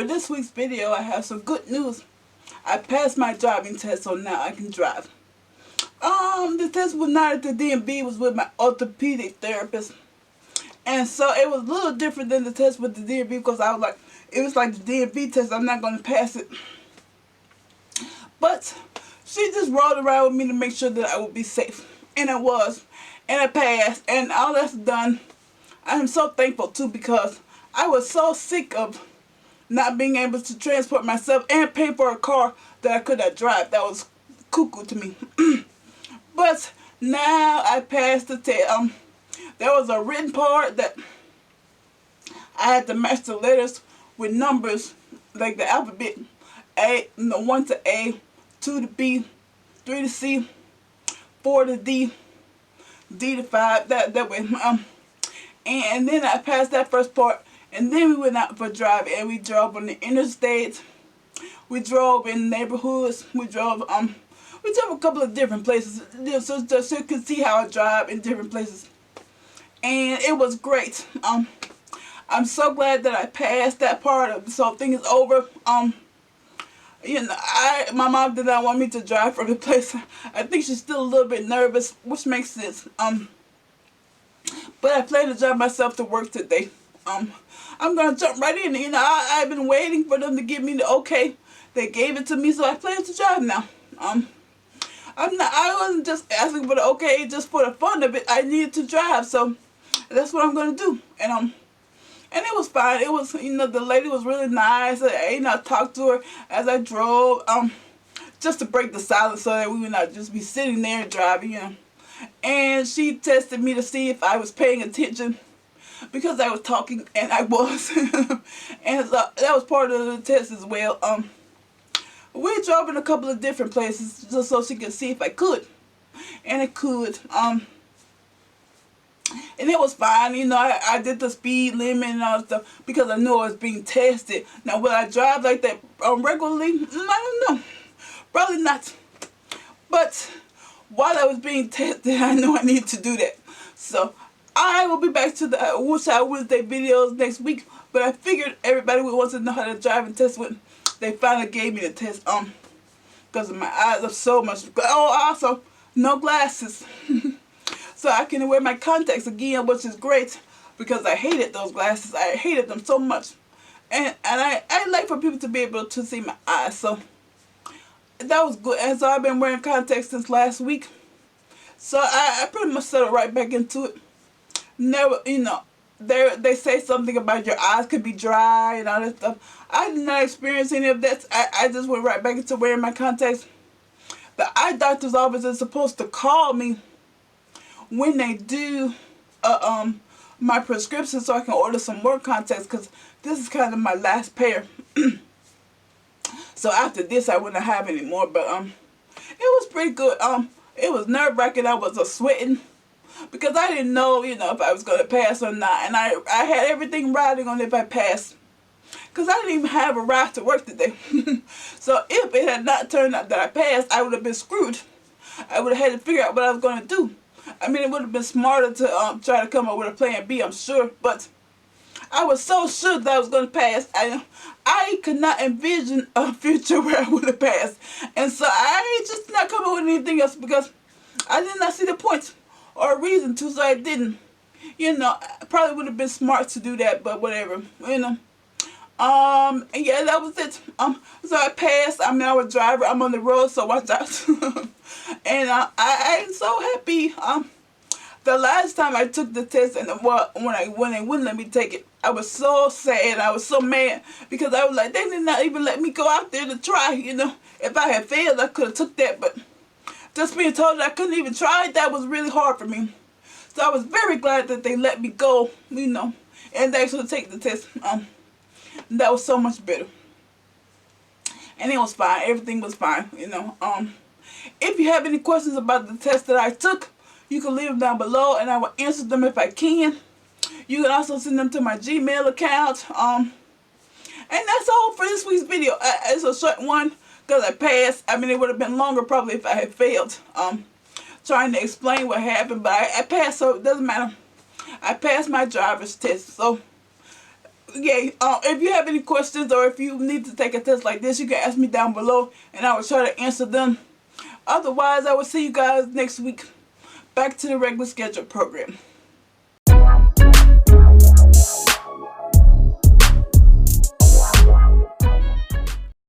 For this week's video, I have some good news. I passed my driving test, so now I can drive. The test was not at the DMV, it was with my orthopedic therapist. And so it was a little different than the test with the DMV because I was like, it was like the DMV test, I'm not going to pass it. But she just rolled around with me to make sure that I would be safe. And I was. And I passed. And all that's done. I am so thankful too because I was so sick of not being able to transport myself and pay for a car that I could not drive. That was cuckoo to me. But now I passed the test. There was a written part that I had to match the letters with numbers, like the alphabet. 1 to A, 2 to B, 3 to C, 4 to D, D to 5. That way. And then I passed that first part. And then we went out for a drive and we drove on the interstate. We drove in neighborhoods. We drove a couple of different places. So you can see how I drive in different places. And it was great. I'm so glad that I passed that part. So thing is over. My mom did not want me to drive from the place. I think she's still a little bit nervous, which makes sense. But I plan to drive myself to work today. I'm gonna jump right in. I've been waiting for them to give me the okay. They gave it to me, so I plan to drive now. I wasn't just asking for the okay just for the fun of it. I needed to drive, so that's what I'm gonna do. And it was fine. It was, the lady was really nice. I talked to her as I drove, just to break the silence so that we would not just be sitting there and driving, And she tested me to see if I was paying attention because I was talking, and I was. And so that was part of the test as well. We drove in a couple of different places just so she could see if I could. And I could. And it was fine, I did the speed limit and all that stuff because I knew I was being tested. Now, will I drive like that regularly? I don't know. Probably not. But while I was being tested, I knew I needed to do that. So I will be back to the Woodshire Wednesday videos next week. But I figured everybody would want to know how to drive and test when they finally gave me the test. Because my eyes are so much. Oh, also, no glasses. So I can wear my contacts again, which is great because I hated those glasses. I hated them so much. And I like for people to be able to see my eyes. So that was good. And so I've been wearing contacts since last week. So I pretty much settled right back into it. Never, they say something about your eyes could be dry and all that stuff. I did not experience any of that. I just went right back into wearing my contacts. The eye doctor's office is supposed to call me when they do my prescription so I can order some more contacts because this is kind of my last pair. So after this I wouldn't have any more, but it was pretty good. It was nerve-wracking. I was sweating because I didn't know, if I was going to pass or not, and I had everything riding on if I passed because I didn't even have a ride to work today. So if it had not turned out that I passed, I would have been screwed. I would have had to figure out what I was going to do. I mean, it would have been smarter to try to come up with a plan B, I'm sure. But I was so sure that I was going to pass. I could not envision a future where I would have passed. And so I just did not come up with anything else because I did not see the point or a reason to, so I didn't. I probably would have been smart to do that, but whatever, And yeah, that was it. So I passed. I'm now a driver. I'm on the road, so watch out. And I'm so happy. The last time I took the test, and when they wouldn't let me take it, I was so sad. I was so mad because I was like, they did not even let me go out there to try. If I had failed, I could have took that, but just being told that I couldn't even try, that was really hard for me. So I was very glad that they let me go, and actually take the test. That was so much better. And it was fine. Everything was fine, If you have any questions about the test that I took, you can leave them down below and I will answer them if I can. You can also send them to my Gmail account. And that's all for this week's video. It's a short one because I passed. I mean, it would have been longer probably if I had failed. Trying to explain what happened, but I passed, so it doesn't matter. I passed my driver's test. So yeah, if you have any questions or if you need to take a test like this, you can ask me down below and I will try to answer them. Otherwise, I will see you guys next week. Back to the regular schedule program.